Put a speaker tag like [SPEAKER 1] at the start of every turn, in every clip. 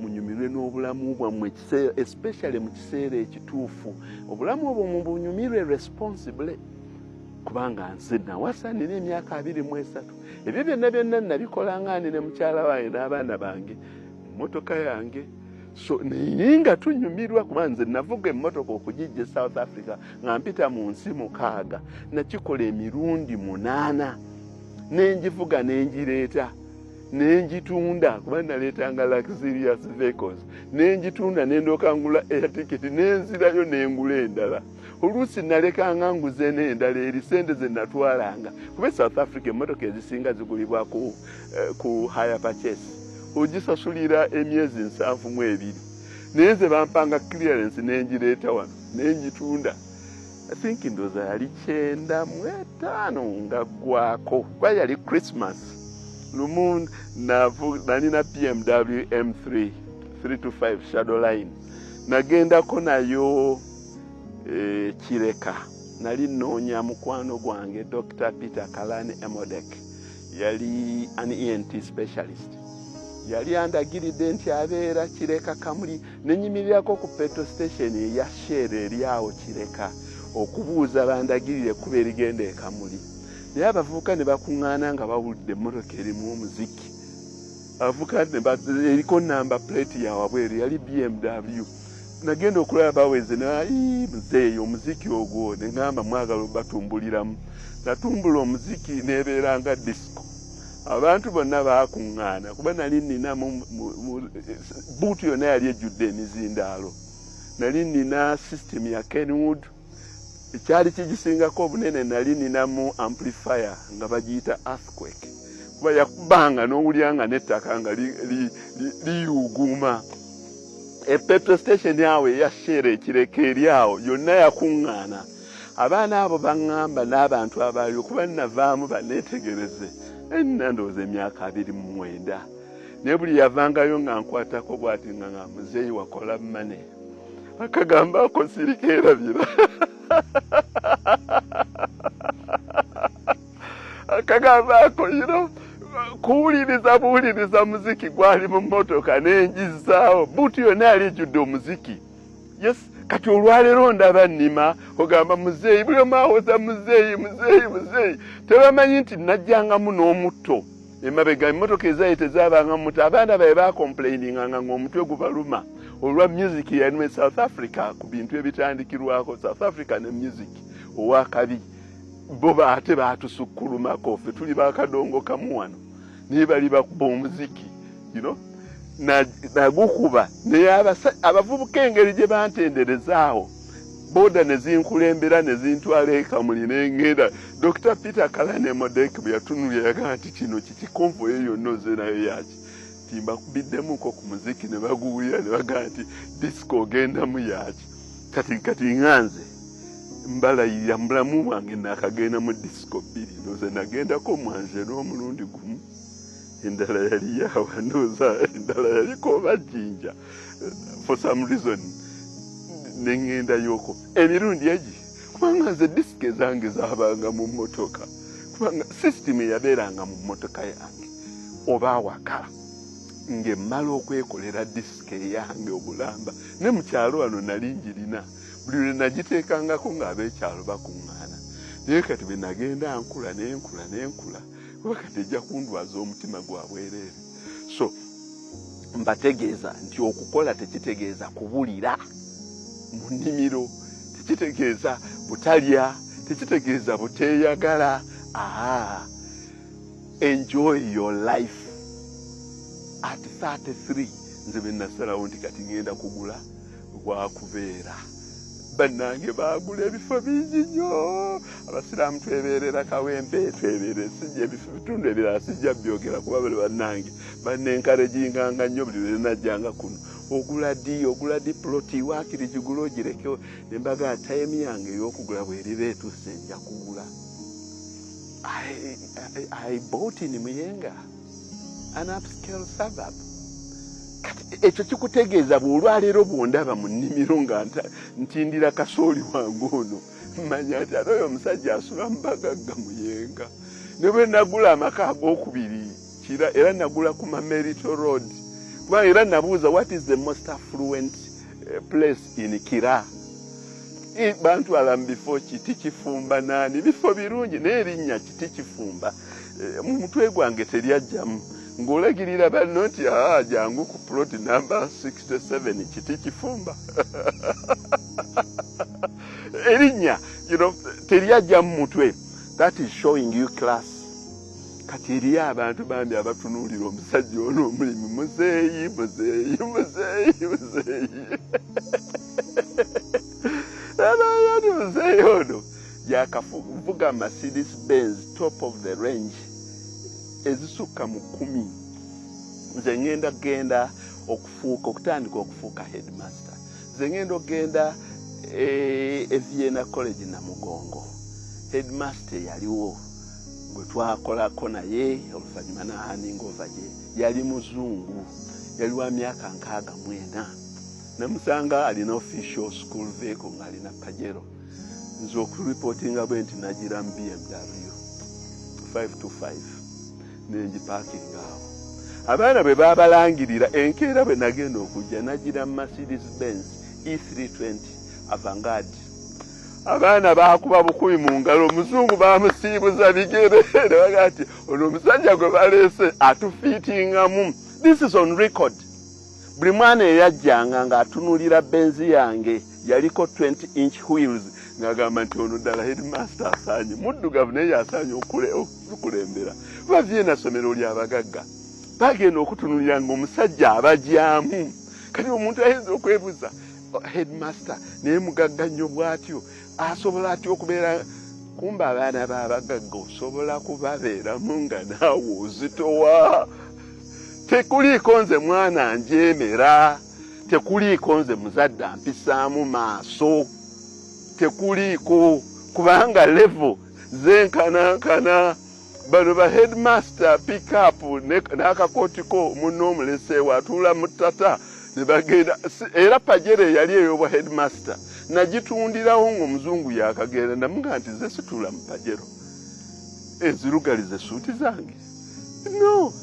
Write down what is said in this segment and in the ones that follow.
[SPEAKER 1] munyumirwe n'obulamu bwammwe especially mu kiseera ekituufu obulamu obwo mubunyumirwe responsibly kubanga nze nawasa nina emyaka 23 ebyo byonna nabikola nga ne mukyala wange n'abaana bange mmotoka yange so ninga tunyumirwa kuba nze navuga emmotoka okugijja South Africa nga mpita mu nsi 6 nakikola emirundi 8 nenjivuga nenjireeta nenjitunda kuba naleetanga luxurious vehicles nenjitunda nendoka ngula air ticket nenzirayo nengula endala oluusi nalekanga nguze n'endala eri sente ze natwalanga kuba South Africa emmotoka ezisinga zigulibwa ku hire purchase ogisasulira emyezi 7 nenze bampanga clearance nenjireeta wano nenjitunda I think ndoza yali 9 nga gwako kwa yali Christmas lumu nanina BMW M3 325 Shadowline nagendako nayo Kireka nali noonya mukwano gwange Dr. Peter Kalani Emodek yali an ENT specialist yali andagiridde nti abeera Kireka Kamuli nenyimirirako ku petrol station ya Shell eriawo Kireka okubuuza bandagirire kuba erigenda e Kamuli naye abavubuka ne bakuŋŋaana nga bawulidde emmotoka erimu omuziki abavubuka eriko namba plate ya wabweru yali BMW nagenda okulaba baweze muzeeyi omuziki ogwo ne ngamba mwagala batumbuliramu natumbula omuziki nebeera nga disco abantu bonna bakuŋŋaana kuba nali nina buutu yonna yali ejjudde emizindaalo nali nina system ya Kenwood ekyali kigisingako obunene nali ninamu amplifier nga bagiyita earthquake kuba yakubanga n'owulyanga n'ettaka nga liyuguuma petrol station yawe ya Shell Kireka eriawo yonna yakuŋŋaana abaana abo baŋŋamba n'abantu abaali kuba navaamu baneetegereze nandowooza emyaka 29 naye buli yavangayo nga nkwatako bw'ati nga muzeeyi wakola mane akagamba ako sirikeerabira akagamba ako kuwuliriza muziki gwali mu mmotoka nenjizaawo buutu yonna yali ejjudde omuziki yes kati olwaleero ndaba nnima ogamba muzeeyi buli omu awoza muzeeyi tebamanyi nti najjangamu n'omutto emabega emmotoka ezaayi tezaabanga mutto abaana baye bakomplaininganga ng'omutwe gubaluma olwa music yalimu South Africa ku bintu ebitandikirwako South Africa ne music owakabi bo ate batusukkulumako ffe tuli bakadongo kamu wano naye bali bakuba omuziki nagukuba naye abavubuka engeri gye bantenderezaawo boda ne zinkulembera ne zintwala e Kamuli nengenda Dr. Peter Kalani Emodek bwe yatunulira yagamba nti kino kikonvoyo yonna oze nayo yaki timbakubiddemuko ku muziki ne baguwulira ne bagamba nti disco ogendamu yaki kati nganze mbalayirira mulamu bwange nakagenda mu disco 2 ndoze nagendako mwanje n'omulundi gumu endala yali yawa ndoza endala yaliko bajinja for some reason nengenda yoko emirundi egi kubanga nze disike zange zabanga mu mmotoka kubanga system yabeeranga mu mmotoka yange oba awaka ng'emmala okwekolera disike yange obulamba ne mu kyalo wano nali njirina buli lwe nagiteekangako ng'ab'ekyalo bakuŋŋaana naye kati bwe nagenda nkula kuba kati ejja kundwaza omutima gwa bwereere so mbategeeza nti okukola tekitegeeza kubulira mu nnimiro tekitegeeza butalya tekitegeeza buteeyagala enjoy your life at 33 nze bwe nasalawo nti kati ngenda kugula gwakubeera bannange bagula ebifo bingi nnyo abasiraamu twebeerera kawempe twebeere sijja ebitundu ebirala sijja byogera kuba bali bannange bannenkarejinganga nnyo buli lwe najjanga kuno ogula di ploti waakiri gigula ogireke nembaga time yange ey'okugula bweriba etuuse nja kugula I bought in Muyenga an upscale suburb ekyo kikutegeeza bw'olwaleero bw'ondaba mu nnimiro nga ntindira kasooli wange ono manya nti ate oyo omusajja asula mu bagagga Muyenga ne bwe nagula amaka ag'okubiri era nagula ku Mamerito Road Era nabuuza, what is the most affluent place in Kira? Bantu alam before kiti kifumba nani bifo birungi n'erinnya kiti kifumba mu mutwe gwange teryajjamu ng'olagirira banno nti jangu ku plot number 67 kiti kifumba erinnya teryajjamu mutwe. That is showing you class. Kati eriyo abantu bambi abatunuulira omusajja ono omulimu muzeeyi muzeeyi ono yakavuga Mercedes Benz top of the range ezisukka mu 10. Nze ngenda okutandika okufuuka headmaster. Nze ngenda okgenda Vienna College Namugongo. Headmaster yaliwo gwe twakolako naye oluvannyuma n'ahaninga ova gye yali muzungu, yali wa myaka 64. Namusanga alina official school vehicle ng'alina Pajero. Nze okuripotinga bwe nti nagira mu BMW 525 nengipakinga awo. Abaana bwe baabalangirira enkeera bwe nagenda okujja nagira Mercedes Benz E320 Avantgarde. Abaana baakuba 10 mu ngalo, omuzungu baamusiibuza bigere ne bagaa ati ono omusajja gwe baleese atufiitingamu. This is on record. Buli mwana eyajjanga ng'atunuulira Benzi yange yaliko 20-inch wheels ng'agamba nti ono ddala headmaster asaanye muddugavu naye yasaanye okukulembera. Vienna ssomero ly'abagagga bagenda okutunuulira ng'omusajja abajyamu. Kati omuntu ayinza okwebuuza, headmaster naye mugagga nnyo bw'atyo asobola atya okubeera? Kumba abaana b'abagagga osobola kubabeeramu nga naawe ozitowa. Tekuliiko nze mwana njemera, tekuliiko nze muzadde ampisaamu maaso, tekuliiko, kubanga level zenkanankana. Bano ba headmaster pick up n'akakootiko munno omuleseewo atuula mu ttata ne bagenda. Era Pajero yali ey'obwa headmaster nagitundirawo ng'omuzungu yakagenda namuga nti ze situula mu Pajero ezirugalize suuti zange. No,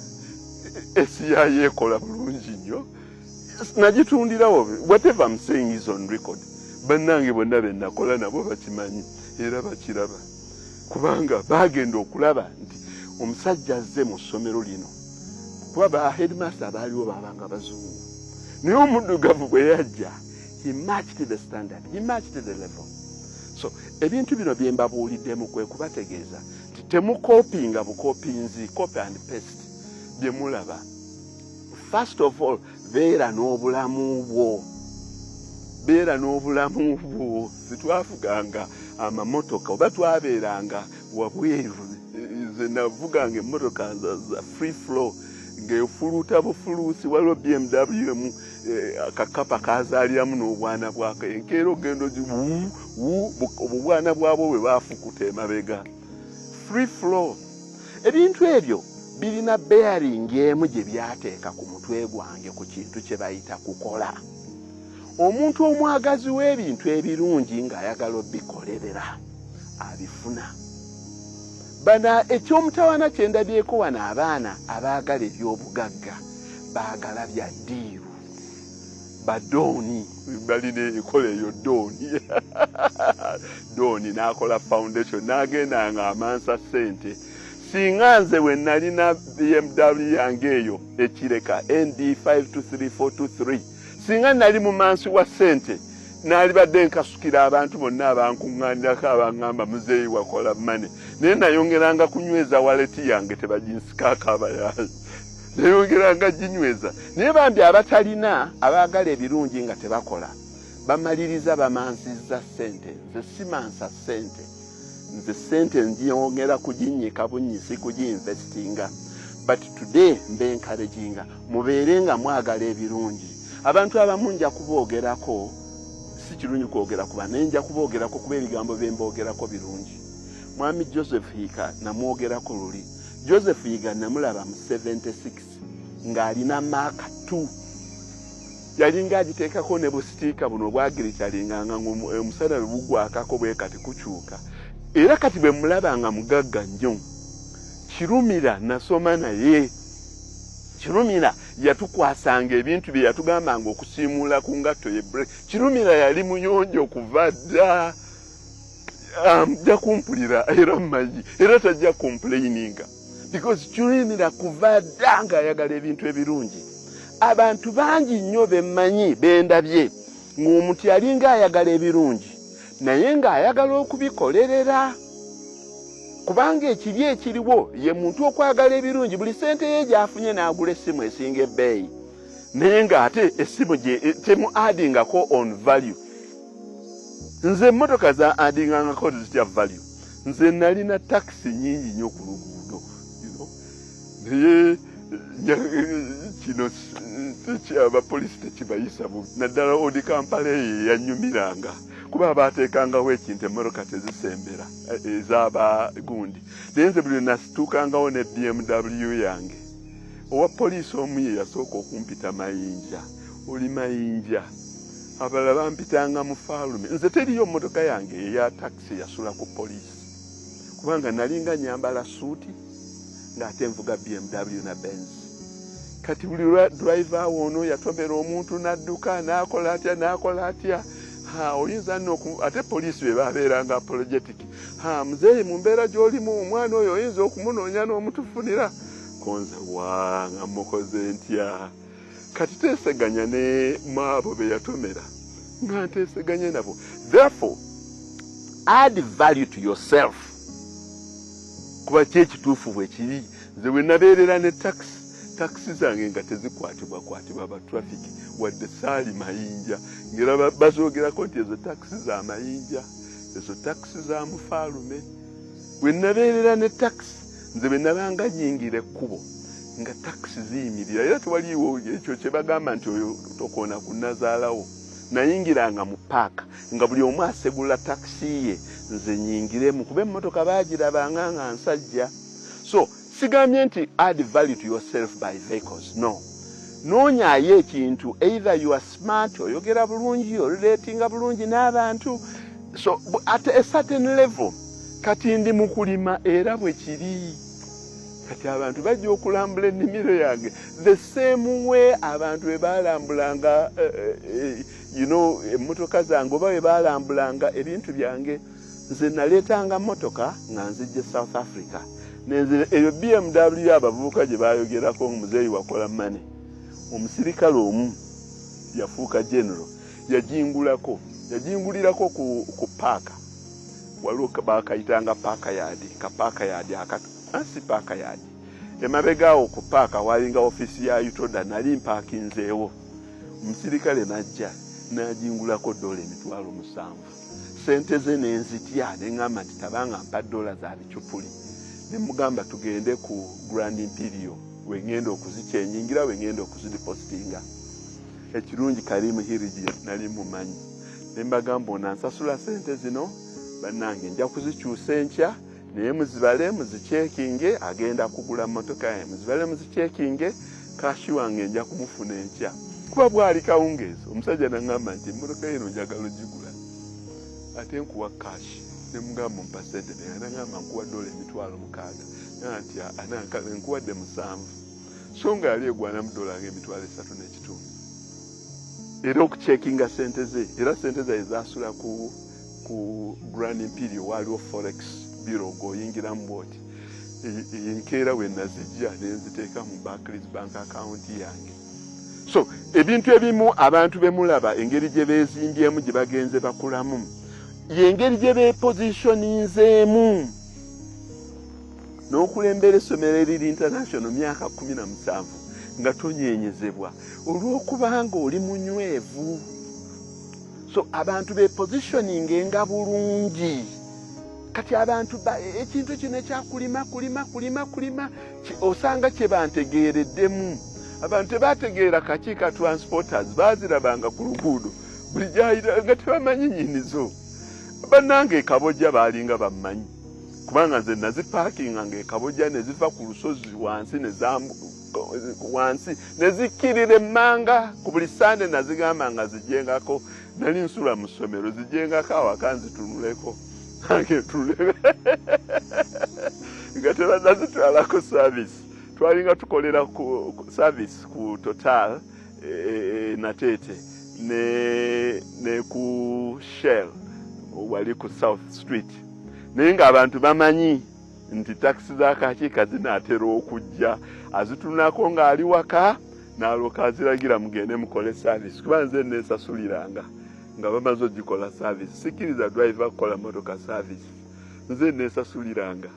[SPEAKER 1] esiya yekola bulungi nnyo nagitundirawo. Whatever I'm saying is on record. Bannange bonna be nakola nabo bakimanyi era bakiraba, kubanga bagenda okulaba nti omusajja azze mu ssomero lino. Kuba ba headmaster baaliwo baabanga bazungu, naye omuddugavu bwe yajja he matched the standard, he matched the level. So ebintu bino bye mbabuuliddemu kwe kubategeeza nti temukoopinga bukoopinzi, copy and paste bye mulaba. First of all, beera n'obulamu bwo. Beera n'obulamu bwo. Sitwavuganga amamotoka oba twabeeranga wabweru. Nze navuganga emmotoka za free flow ng'efuluuta bufuluusi, waliwo BMW akakapa kazaaliramu n'obwana bwako. Enkeera ogenda obwana bwabwo bwe baafukuta emabega. Free flow. Ebintu ebyo birina bearing emu gye byateeka ku mutwe gwange ku kintu kye bayita kukola. Omuntu omwagazi w'ebintu ebirungi ng'ayagala obikolerera abifuna. Bana ekyomutawana kye ndabyeko wano abaana abaagala ebyobugagga baagala bya ddiiru. Badooni balina enkola eyo dooni. Dooni n'akola foundation n'agenda ng'amansa ssente. Singa nze we nalina BMW yange eyo ekireka ND 523423 singa nali mu mansi wa ssente nalibadde nkasukira abantu bonna abankuŋŋaanirako abaŋŋamba muzeeyi wakola mane, naye nayongeranga kunyweza waleti yange tebaginsikako abayaazi, nayongeranga ginyweza. Naye bambi abatalina abaagala ebirungi nga tebakola bamaliriza bamansiza ssente. Nze simansa ssente, nze ssente ngyongera kuginnyika bunnyisi kuginvestinga. But today mbe encouraginga mubeere nga mwagala ebirungi. Abantu abamu nja kuboogerako, si kirungi kwogera kuba naye nja kuboogerako kuba ebigambo bye mboogerako birungi. Mwami Joseph Yiga namwogerako luli. Joseph Yiga namulaba mu 76 ng'alina maaka 2. Yalinga agiteekako ne busitiika buno obwagirikyalinganga omusana bwe bugwakako bwe kati kukyuka. Era kati bwe mulaba nga mugagga nnyo kirumira nasoma naye. Kirumira yatukwasanga ebintu bye yatugambanga okusiimula ku ngatto ye break. Kirumira yali muyonjo kuva dda. Ajja kumpulira era mmanyi era tajja complaininga because Kirumira kuva dda ng'ayagala ebintu ebirungi. Abantu bangi nnyo bemmanyi bendabye ng'omuntu yalinga ayagala ebirungi naye ng'ayagala okubikolerera. Kubanga ekibi ekiriwo ye muntu okwagala ebirungi buli sente ye gy'afunye n'agula essimu esinga ebbeeyi naye ng'ate essimu gye temu addingako on value. Nze emmotoka za addingangako zitya value. Nze nalina taxi nyingi nnyo ku luguudo naye kino abapoliisi tekibayisa naddala odi Kampala eyo yanyumiranga kuba baateekangawo ekintu emmotoka tezisembera ez'abagundi naye nze buli nasituukangawo ne BMW yange. Owa poliisi omu ye yasooka okumpita mayinja. Oli mayinja abalala bampitanga mu faalume. Nze teriyo mmotoka yange eya taxi yasula ku poliisi kubanga nalinga nyambala suuti ng'ate nvuga BMW na Benz. Kati buli driver ono yatomera omuntu n'adduka n'akola atya oyinza nno ate poliisi be babeeranga apologetic. Muzeeyi mu mbeera gy'olimu omwana oyo oyinza okumunoonya n'omutufunira. Konza nga mukoze ntya. Kati teeseganya ne maabo be yatomera nga nteeseganye nabo. Therefore, add value to yourself. Kuba kyekituufu bwe kiri. Nze bwe nabeerera ne taxi zange nga tezikwatibwa ba traffic wadde saali mayinja ngera bazoogerako nti ezo taxi za mayinja ezo taxi za mufaalume. Bwe nabeerera ne taxi nze bwe nabanga nyingira ekkubo nga taxi ziyimirira era tewaliiwo ekyo kye bagamba nti oyo tokoona kunnazaalawo. Nayingiranga mu paaka nga buli omu asegula taxi ye nze nyingiremu kuba emmotoka baagirabanga nga nsajja. So sigambye nti add value to yourself by vehicles. No. Noonyaayo ekintu either you are smart oyogera bulungi relatinga bulungi n'abantu. So at a certain level kati ndi mu kulima era bwe kiri. Kati abantu bajja okulambula ennimiro yange the same way abantu bwe baalambulanga emmotoka zange oba bwe baalambulanga ebintu byange. Nze naleetanga mmotoka nga nzijja South Africa. Eyo BMW abavubuka gye baayogerako Muzeeyi wakola mane. Omusirikale omu yafuuka general yajingulirako ku paaka. Waliwo baakayitanga paaka yaadi kapaaka yaadi si paaka yaadi. Emabegaawo ku paaka walinga ofiisi ya Utoda nali mpaakinzeewo. Omusirikale najja n'ajingulako $7,000. Sente ze nenzitya neŋŋamba nti tabanga mpa $1 za bicupuli. Ne mugamba tugende ku Grand Imperial wengenda okuzichenjingira wengenda okuzidepositinga. Ekirungi Karimu Hiriji nali mumanyi. Ne mbagamba onansasula sente zino bannange nja kuzikyusa enkya naye muzibale muzicekinge agenda kugula mmotoka ye muzibale muzicekinge kashi wange nja kumufuna enkya. Kuba bwali kawungeezi omusajja n'aŋŋamba nti emmotoka eno njagala ogigula ate nkuwa kashi. Ne mugamba mpa sente n'aŋŋamba nkuwa $6,000 nti anankale nkuwadde 7. So nga yali egwana mu $3,350. Era okucekinga sente ze era sente ze zaasula ku Grand Imperial waliwo Forex Bureau ng'oyingiramu bwoti. Enkeera we nazijja ne nziteeka mu Barclays bank account yange. So ebintu ebimu abantu bemulaba engeri gye beezimbyemu gye bagenze bakulamu yengeri gye beepositioninzeemu n'okulembera essomero eriri international myaka 17 nga tonyenyezebwa olw'okubanga oli munywevu. So abantu beepositioninge nga bulungi. Kati abantu ekintu kino ekyakulima osanga kye bantegeereddemu. Abantu tebategeera kakiika transporters baazirabanga ku luguudo buli gyayita nga tebamanyi nnyinizo. Bannange ekabojja baalinga bammanyi kubanga nze nazipaakinga ng'ekabojja ne ziva ku lusozi wansi ne zikkirira emmanga ku buli sande nazigamba nga zijjengako. Nali nsula mu ssomero zijjengako awaka nzitunuleko nange ntunule nga tebannazitwalako service twalinga tukolera ku service ku Total Natete ne ku Shell wali ku South Street naye nga abantu bamanyi nti taxi za kakiika zinaatera okujja azitunako ng'ali waka n'alyoka aziragira mugende mukole service kuba nze neesasuliranga nga bamaze ogikola service sikiriza driver kukola motoka service nze neesasuliranga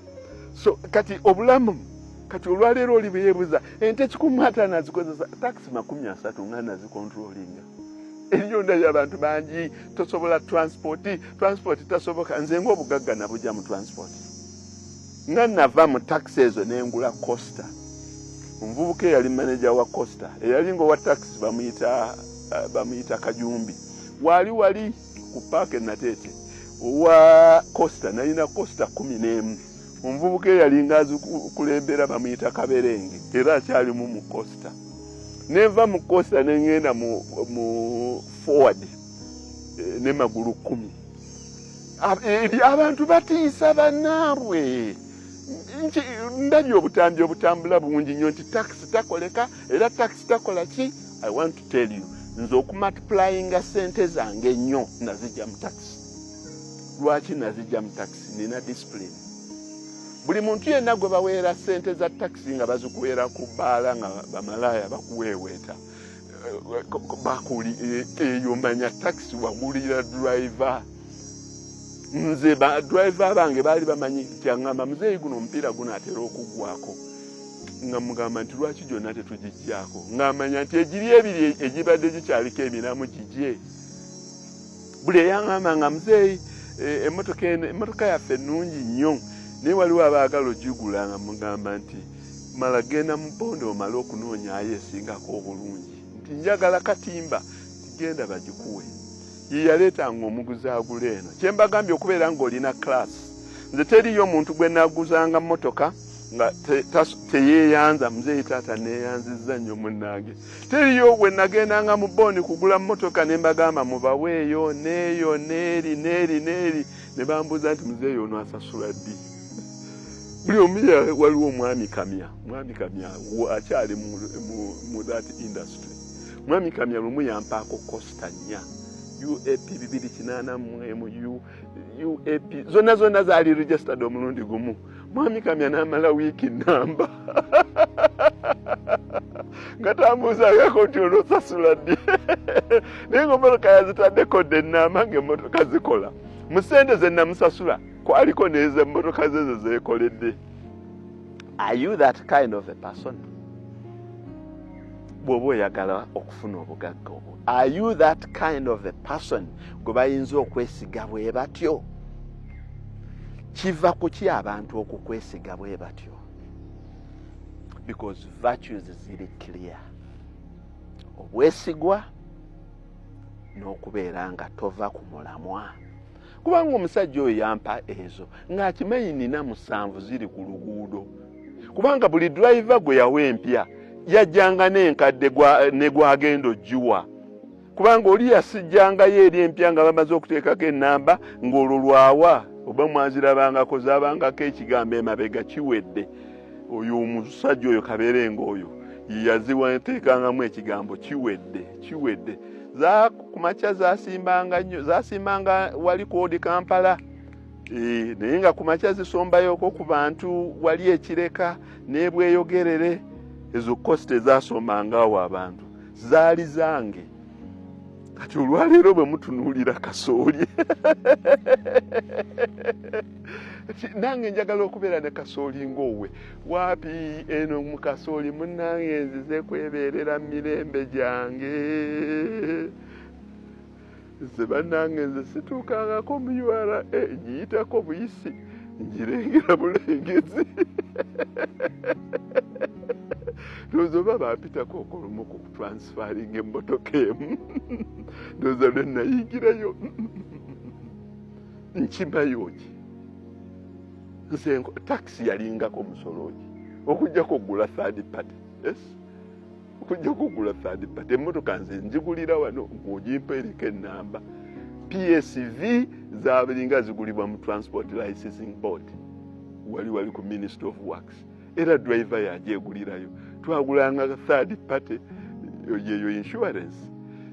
[SPEAKER 1] so kati obulamu kati olwaleero oli beyebuza ente 100 nazikozesa taxi 30 nga nazikontrolinga eriyonda y'abantu bangi tosobola transport tasoboka nze ng'obugagga nabujja mu transport nga nava mu taxi ezo n'engula Costa omuvubuka eyali manager wa Costa eyali ng'owa taxi bamuyita Kajumbi wali ku park Natete owa Costa nalina Costa 11 omuvubuka eyali ngazi kulembera bamuyita Kaberenge era akyalimu mu Costa neva mu Costa nengenda mu forward ne magulu 10 abantu batiisa banaabwe ndabye obutambi obutambula bungi nnyo nti taxi takoleka era taxi takola ki I want to tell you nze okumultiplyinga sente zange nnyo nazijja mu taxi lwaki nazijja mu taxi nina discipline buli muntu yenna gwe baweera sente za taxi nga bazikuweera ku bbaala nga bamalaya bakuweeweeta bakuli eyo manya taxi wagulira driver nze driver bange baali bamanyi nti aŋŋamba muzeeyi guno omupiira gunaatera okuggwako nga mugamba nti lwaki gyonna tetugijjaako ng'amanya nti egiri ebiri egibadde gikyaliko emiramu gigye buli eyaŋŋamba nga muzeeyi emmotoka yaffe ennungi nnyo naye waliwo abaagala ogigula nga mugamba nti mala genda mu bondo omale okunoonyaayo esingako obulungi nti njagala katimba tigenda bagikuwe ye yaleetanga omuguzi agula eno kyembagambye okubeera ng'olina class nze teriyo omuntu gwe naguzanga mmotoka nga teyeeyanza muzeeyi taata neeyanzizza nnyo munnange teriyo bwe nagendanga mu bondi kugula mmotoka ne mbagamba mubaweeyo neeyo neeri ne bambuuza nti muzeeyi ono asasula ddi buli omuya waliwo mwami kamya akyali mu that industry mwami kamya lumu yampaako Costa 4 UAP 284 UAP zonna zaali registered omulundi gumu mwami kamya n'amala wiiki namba nga tambuuzangako nti olwosasula ddi naye ng'emmotoka yazitaddeko ennamba ng'emmotoka zikola mu ssente ze namusasula kwaliko n'ezo emmotoka zezo zeekoledde. Are you that kind of a person? Bw'oba oyagala okufuna obugagga obwo, are you that kind of a person gwe bayinza okwesiga bwe batyo? Kiva ku ki abantu okukwesiga bwe batyo? Because virtues ziri clear. Obwesigwa n'okubeera nga tova ku mulamwa. Kubanga omusajja oyo yampa ezo ng'akimanyi nina 7 ziri ku luguudo. Kubanga buli driver gwe yawa empya yajjanga n'enkadde ne gwagenda ogiwa. Kubanga oli yasijjangayo eri empya nga bamaze okuteekako ennamba ng'olwo lwawa oba mwazirabangako zaabangako ekigambo emabega kiwedde. Oyo omusajja oyo Kaberenga oyo yaziwateekangamu ekigambo kiwedde. Kumakya zasimbanga wali ku Odi Kampala. Naye nga kumakya zisombayoko ku bantu wali ekireka n'ebweyogerere ezo koste zasomangawo abantu zaali zange. Kati olwaleero bwe mutunuulira kasooli nange njagala okubeera ne kasooli ng'owe. Waapi eno mu kasooli munnange nzize kwebeerera mirembe gyange. Nze bannange nze situukangako mu URA nyiyitako buyisi njirengera bulengezi. Ndowooza oba bampitako okulumu ku transferring emmotoka emu. Ndowooza lwe nayingirayo nkimayo ki. Nze taxi yalingako musolo ki okujjako okugula third party. Yes? Okujjako okugula third party. Emmotoka nze njigulira wano ng'ogimpeereko ennamba. PSV zaabiringa zigulibwa mu Transport Licensing Board. Wali ku Ministry of Works. era driver yagyegulirayo. Twagulanga third party yeyo insurance,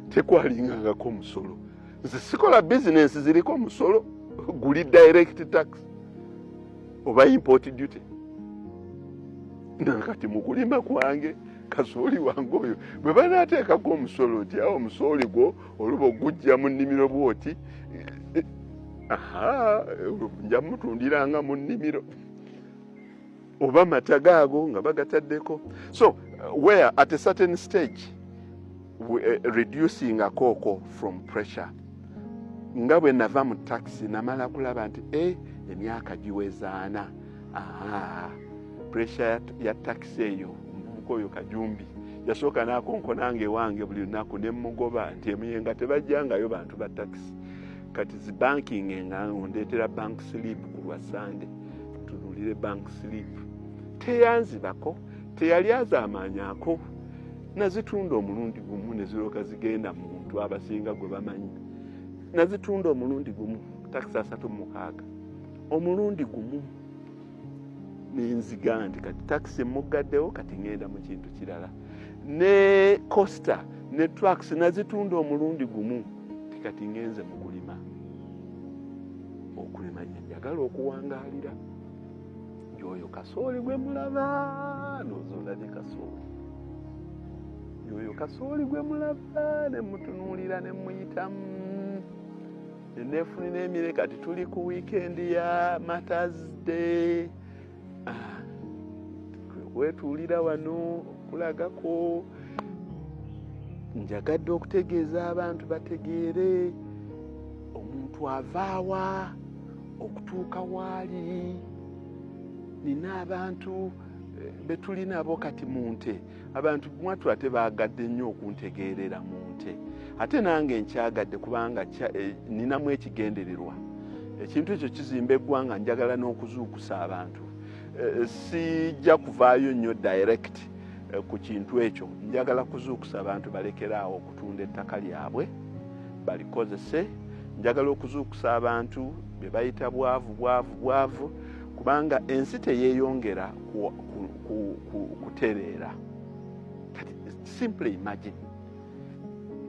[SPEAKER 1] tekwalingangako omusolo. Nze sikola business ziriko omusolo, guli direct tax oba import duty. Nakati mukulima kwange kasooli wange oyo bwe banaateekako omusolo nti awo omusooli gwo oluba ogujja mu nnimiro bwoti, nja mutundiranga mu nnimiro oba mata gaago nga bagataddeko. So where at a certain stage reducing akooko from pressure, nga bwe nava mu taxi namala kulaba nti emyaka giwezaana, pressure ya taxi eyo omuvubuka oyo Kajumbi yasooka n'akonkonanga ewange buli lunaku ne mugoba nti emiyenga tebajjangayo bantu ba taxi. Kati zi banking engango ndeetera bank slip ku lwa Sande, tunulire bank slip. Teyanzibako, teyali azaamaanyako, nazitunda omulundi gumu ne zirooka zigenda mu muntu abasinga gwe bamanyi. Nazitunda omulundi gumu, taxi 36 omulundi gumu. Ninziga nti kati taxi muggaddewo, kati ngenda mu kintu kirala. Ne Costa ne trucks nazitunda omulundi gumu, kati ngenze mu kulima. Okulima njagala okuwangaalira. Yoyo kasooli gwe mulaba, nozola ne kasooli. Yoyo kasooli gwe mulaba, ne mutunuulira ne muyitamu. Neneefunira emire, kati tuli ku weekend ya Mother's Day. Wetuulira wano kulagako. Njagadde okutegeeza abantu bategeere omuntu avaawa okutuuka waali. Nina abantu betuli nabo kati mu nte, abantu mwatu ate baagadde nnyo okuntegeerera mu nte, ate nange nkyagadde kubanga ninamu ekigendererwa. Ekintu ekyo kizimba eggwanga, njagala n'okuzuukusa abantu. Sijja kuvaayo nnyo direct ku kintu ekyo. Njagala kuzuukusa abantu balekeraawo okutunda ettaka lyabwe balikozese. Njagala okuzuukusa abantu be bayita bwavu kubanga ensi teyeeyongera kutereera. Simply imagine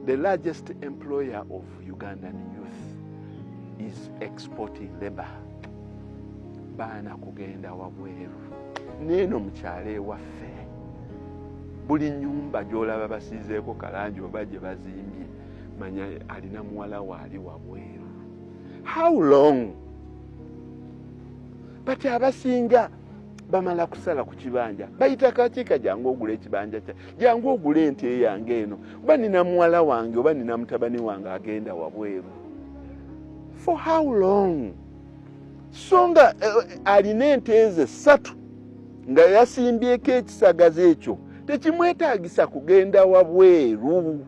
[SPEAKER 1] the largest employer of Ugandan youth is exporting labor. Baana kugenda wabweru. Neeno mukyalo ewaffe buli nnyumba gy'olaba basiizeeko kalangi oba gye bazimbye, manya alina muwala waali wabweru. How long? But abasinga bamala kusala ku kibanja, bayita kakiika jangu ogula ekibanja kya, jangu ogula ente yange eno, oba nina muwala wange oba nina mutabani wange agenda wabweru. For how long? Songa alina ente ze 3 nga yasimbyeko ekisagazi ekyo tekimwetaagisa kugenda wabweru.